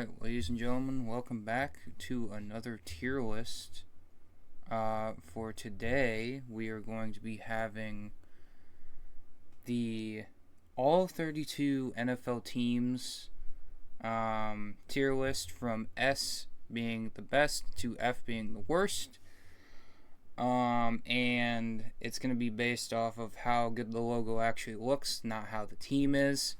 Alright, ladies and gentlemen, welcome back to another tier list. For today, we are going to be having the all 32 NFL teams tier list from S being the best to F being the worst. And it's going to be based off of how good the logo actually looks, not how the team is.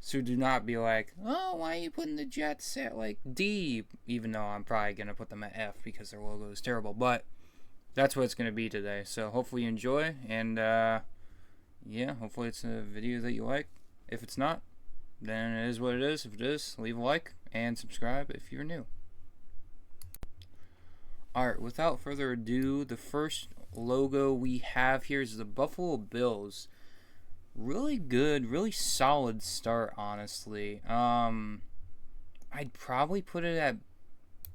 So do not be like, oh, why are you putting the Jets at like D? Even though I'm probably going to put them at F because their logo is terrible. But that's what it's going to be today. So hopefully you enjoy. And yeah, hopefully it's a video that you like. If it's not, then it is what it is. If it is, leave a like and subscribe if you're new. Alright, without further ado, the first logo we have here is the Buffalo Bills. Really good, really solid start, honestly. I'd probably put it at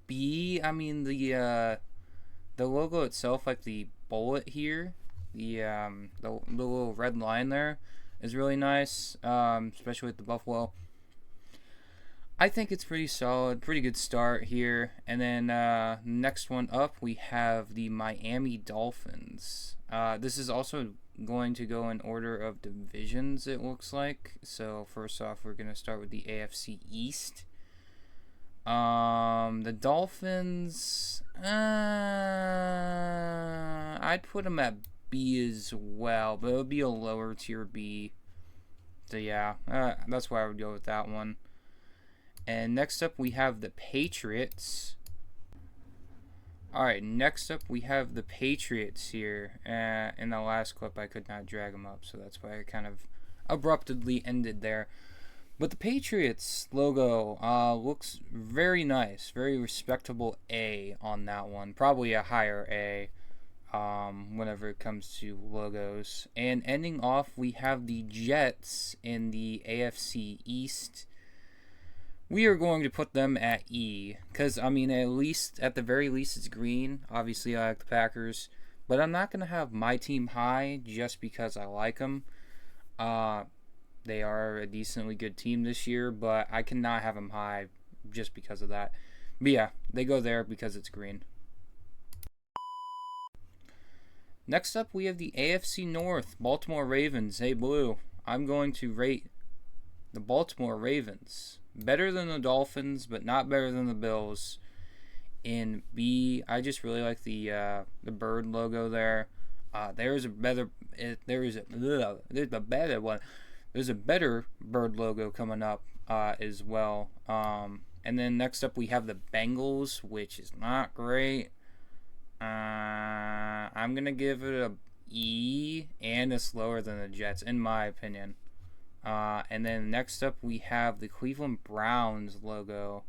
B. I mean, the logo itself, like the bullet here, the little red line there, is really nice. Especially with the Buffalo. I think it's pretty solid, pretty good start here. And then next one up, we have the Miami Dolphins. This is also going to go in order of divisions, it looks like. So first off, we're going to start with the AFC East. The Dolphins, I'd put them at B as well, but it would be a lower tier B. So yeah, that's why I would go with that one. And next up, we have the Patriots. Alright, next up, we have the Patriots here. In the last clip, I could not drag them up, so that's why I kind of abruptly ended there. But the Patriots logo looks very nice. Very respectable A on that one. Probably a higher A whenever it comes to logos. And ending off, we have the Jets in the AFC East. We are going to put them at E, because, I mean, at the very least, it's green. Obviously, I like the Packers, but I'm not going to have my team high just because I like them. They are a decently good team this year, but I cannot have them high just because of that. But yeah, they go there because it's green. Next up, we have the AFC North, Baltimore Ravens. Hey, Blue, I'm going to rate the Baltimore Ravens better than the Dolphins, but not better than the Bills. In B, I just really like the bird logo there. There's a better bird logo coming up as well. And then next up we have the Bengals, which is not great. I'm gonna give it a E, and it's lower than the Jets in my opinion. And then next up we have the Cleveland Browns logo.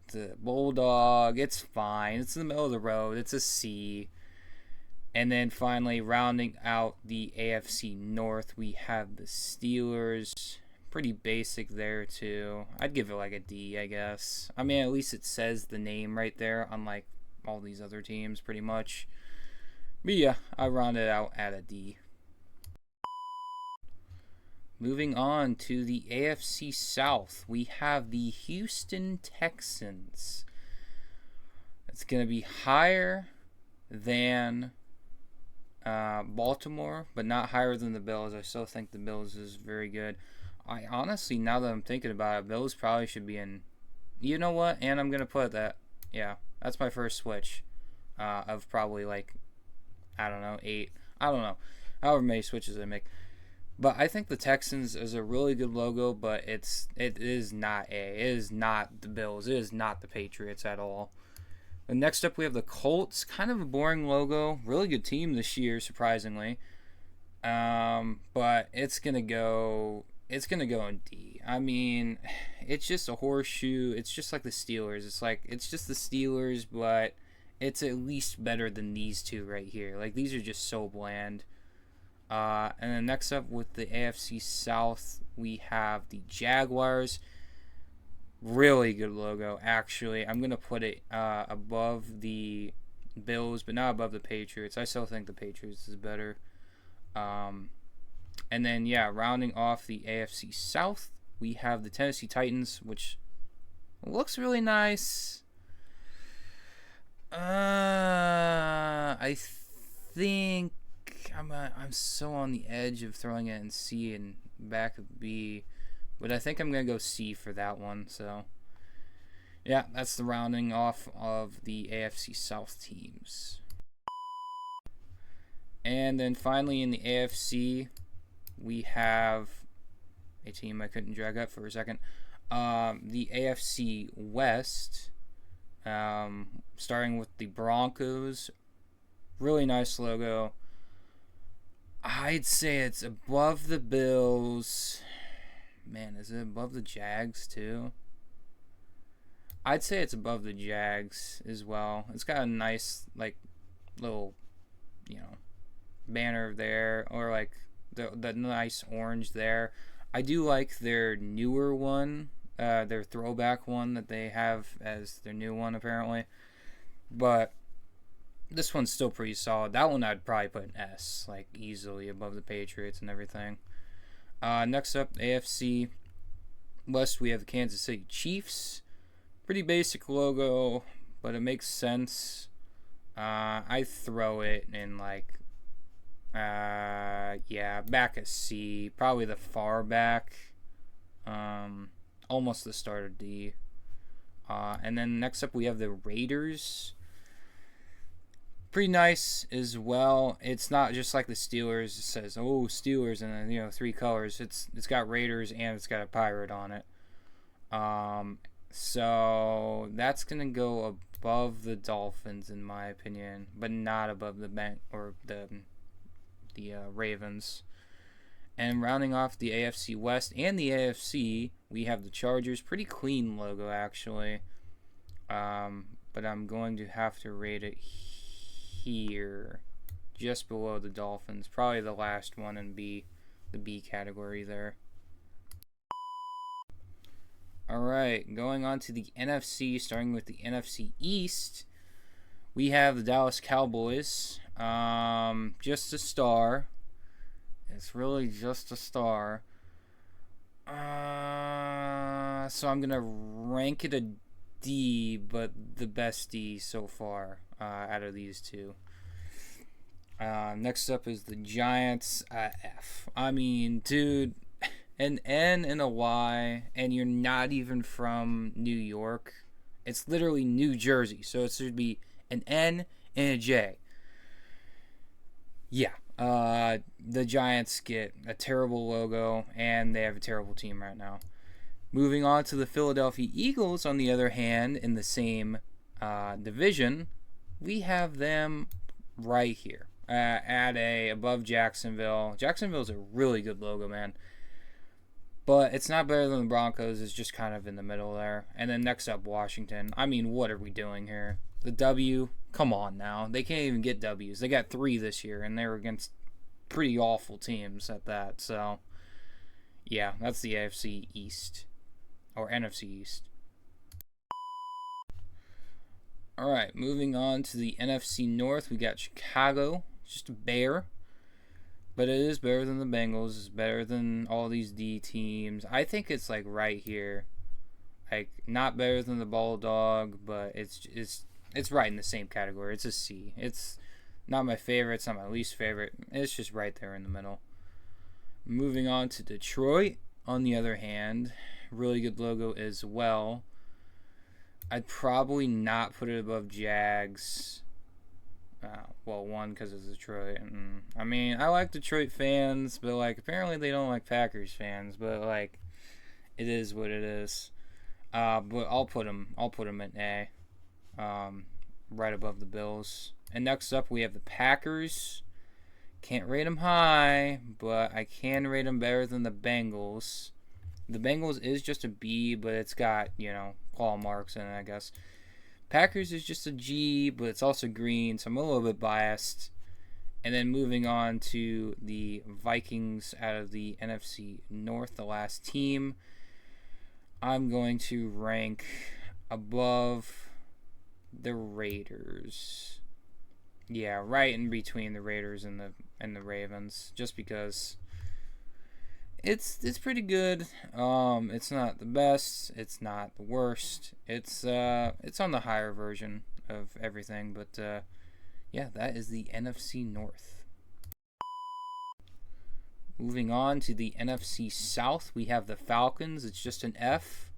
The bulldog, it's fine. It's in the middle of the road. It's a C. And then finally, rounding out the AFC North, we have the Steelers. Pretty basic there too. I'd give it like a D, I guess. I mean, at least it says the name right there, unlike all these other teams, pretty much. But yeah, I round it out at a D. Moving on to the AFC South, we have the Houston Texans. It's going to be higher than Baltimore, but not higher than the Bills. I still think the Bills is very good. I honestly, now that I'm thinking about it, Bills probably should be in. You know what? And I'm going to put that. Yeah, that's my first switch of probably like, I don't know, 8. I don't know. However many switches I make. But I think the Texans is a really good logo, but it is not A. It is not the Bills. It is not the Patriots at all. And next up we have the Colts. Kind of a boring logo. Really good team this year, surprisingly. But it's gonna go in D. I mean, it's just a horseshoe. It's just like the Steelers. It's just the Steelers, but it's at least better than these two right here. Like, these are just so bland. And then next up with the AFC South, we have the Jaguars. Really good logo, actually. I'm going to put it above the Bills, but not above the Patriots. I still think the Patriots is better. And then, yeah, rounding off the AFC South, we have the Tennessee Titans, which It looks really nice. I think I'm so on the edge of throwing it in C and back of B, but I think I'm gonna go C for that one. So yeah, that's the rounding off of the AFC South teams. And then finally in the AFC, we have a team I couldn't drag up for a second. The AFC West, starting with the Broncos. Really nice logo. I'd say it's above the Bills. Man, is it above the Jags too? I'd say it's above the Jags as well. It's got a nice, like, little, banner there, or like the nice orange there. I do like their newer one, their throwback one that they have as their new one apparently. But this one's still pretty solid. That one I'd probably put an S, like easily above the Patriots and everything. Next up, AFC West, we have the Kansas City Chiefs. Pretty basic logo, but it makes sense. I throw it in like, back at C, probably the far back, almost the start of D. And then next up we have the Raiders. Pretty nice as well. It's not just like the Steelers. It says, "Oh, Steelers," and then 3 colors. It's got Raiders and it's got a pirate on it. So that's gonna go above the Dolphins in my opinion, but not above the Ravens. And rounding off the AFC West and the AFC, we have the Chargers. Pretty clean logo actually. But I'm going to have to rate it here, just below the Dolphins. Probably the last one in B, the B category there. Alright, going on to the NFC, starting with the NFC East, we have the Dallas Cowboys. Just a star. It's really just a star. So I'm going to rank it a D, but the best D so far out of these two. Next up is the Giants, F. I mean, dude, an N and a Y, and you're not even from New York. It's literally New Jersey, so it should be an N and a J. Yeah, the Giants get a terrible logo, and they have a terrible team right now. Moving on to the Philadelphia Eagles, on the other hand, in the same division, we have them right here at above Jacksonville. Jacksonville's a really good logo, man. But it's not better than the Broncos. It's just kind of in the middle there. And then next up, Washington. I mean, what are we doing here? The W, come on now. They can't even get W's. They got 3 this year, and they were against pretty awful teams at that. So, yeah, that's the AFC East. Or NFC East. Alright, moving on to the NFC North. We got Chicago. Just a bear. But it is better than the Bengals. It's better than all these D teams. I think it's like right here. Like, not better than the Bulldog, but it's right in the same category. It's a C. It's not my favorite. It's not my least favorite. It's just right there in the middle. Moving on to Detroit, on the other hand. Really good logo as well. I'd probably not put it above Jags. Well, one, because it's Detroit. I mean, I like Detroit fans, but, like, apparently they don't like Packers fans. But, like, it is what it is. But I'll put them in A. Right above the Bills. And next up, we have the Packers. Can't rate them high, but I can rate them better than the Bengals. The Bengals is just a B, but it's got, claw marks in it, I guess. Packers is just a G, but it's also green, so I'm a little bit biased. And then moving on to the Vikings out of the NFC North, the last team. I'm going to rank above the Raiders. Yeah, right in between the Raiders and the Ravens, just because It's pretty good. It's not the best. It's not the worst. It's on the higher version of everything. But yeah, that is the NFC North. Moving on to the NFC South, we have the Falcons. It's just an F.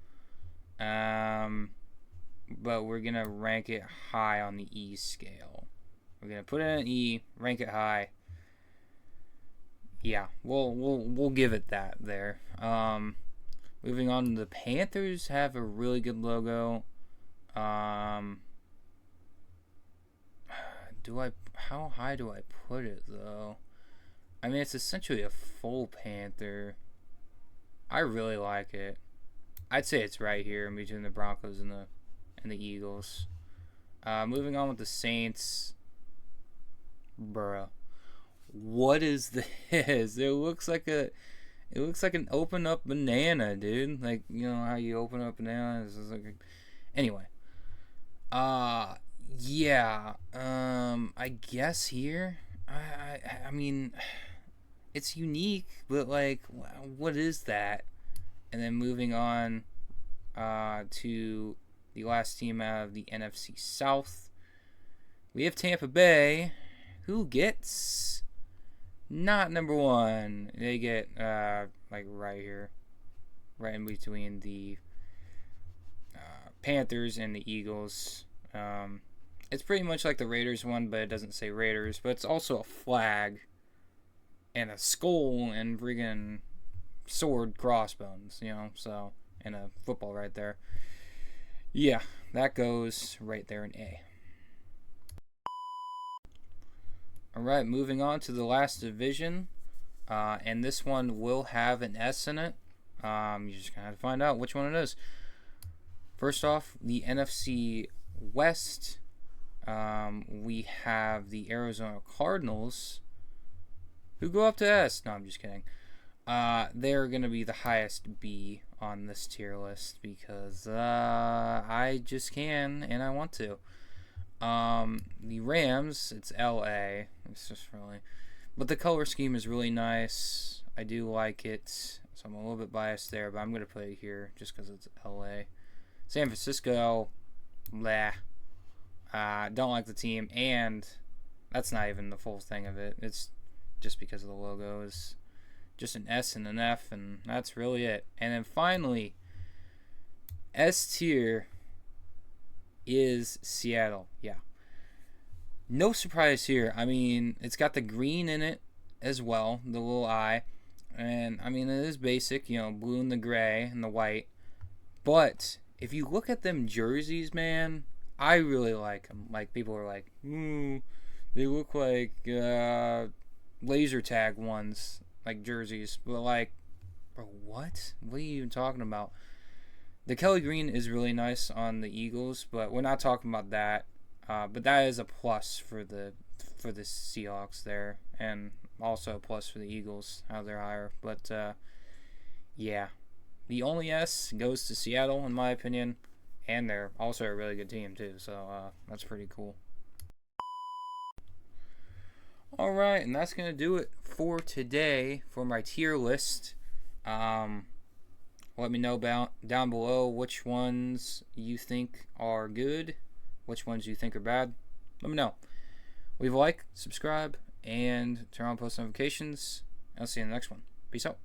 But we're gonna rank it high on the E scale. We're gonna put it in an E, rank it high. Yeah, we'll give it that there. Moving on, the Panthers have a really good logo. How high do I put it though? I mean, it's essentially a full Panther. I really like it. I'd say it's right here in between the Broncos and the Eagles. Moving on with the Saints. Bruh. What is this? It looks like an open up banana, dude. Like, you know how you open up bananas. Anyway. Yeah. I guess here. I mean, it's unique, but like, what is that? And then moving on, to the last team out of the NFC South, we have Tampa Bay, who gets not number one. They get like right here, right in between the Panthers and the Eagles. It's pretty much like the Raiders one, but it doesn't say Raiders. But it's also a flag and a skull and friggin' sword crossbones, you know, so, and a football right there. Yeah, that goes right there in A. Alright, moving on to the last division, and this one will have an S in it. You just gotta find out which one it is. First off, the NFC West, we have the Arizona Cardinals, who go up to S. No, I'm just kidding. They're going to be the highest B on this tier list because I just can and I want to. The Rams, it's LA. It's just really, but the color scheme is really nice. I do like it, so I'm a little bit biased there, but I'm going to put it here just because it's LA. San Francisco, blah. Don't like the team, and that's not even the full thing of it. It's just because of the logo is just an S and an F, and that's really it. And then finally, S tier is Seattle. Yeah. No surprise here. I mean, it's got the green in it as well, the little eye. And, I mean, it is basic, you know, blue and the gray and the white. But if you look at them jerseys, man, I really like them. Like, people are like, they look like laser tag ones, like jerseys. But, like, bro, what? What are you even talking about? The Kelly Green is really nice on the Eagles, but we're not talking about that. But that is a plus for the Seahawks there, and also a plus for the Eagles, how they're higher. But yeah, the only S goes to Seattle in my opinion, and they're also a really good team too. So that's pretty cool. All right, and that's gonna do it for today for my tier list. Let me know down below which ones you think are good, which ones you think are bad. Let me know. Leave a like, subscribe, and turn on post notifications. I'll see you in the next one. Peace out.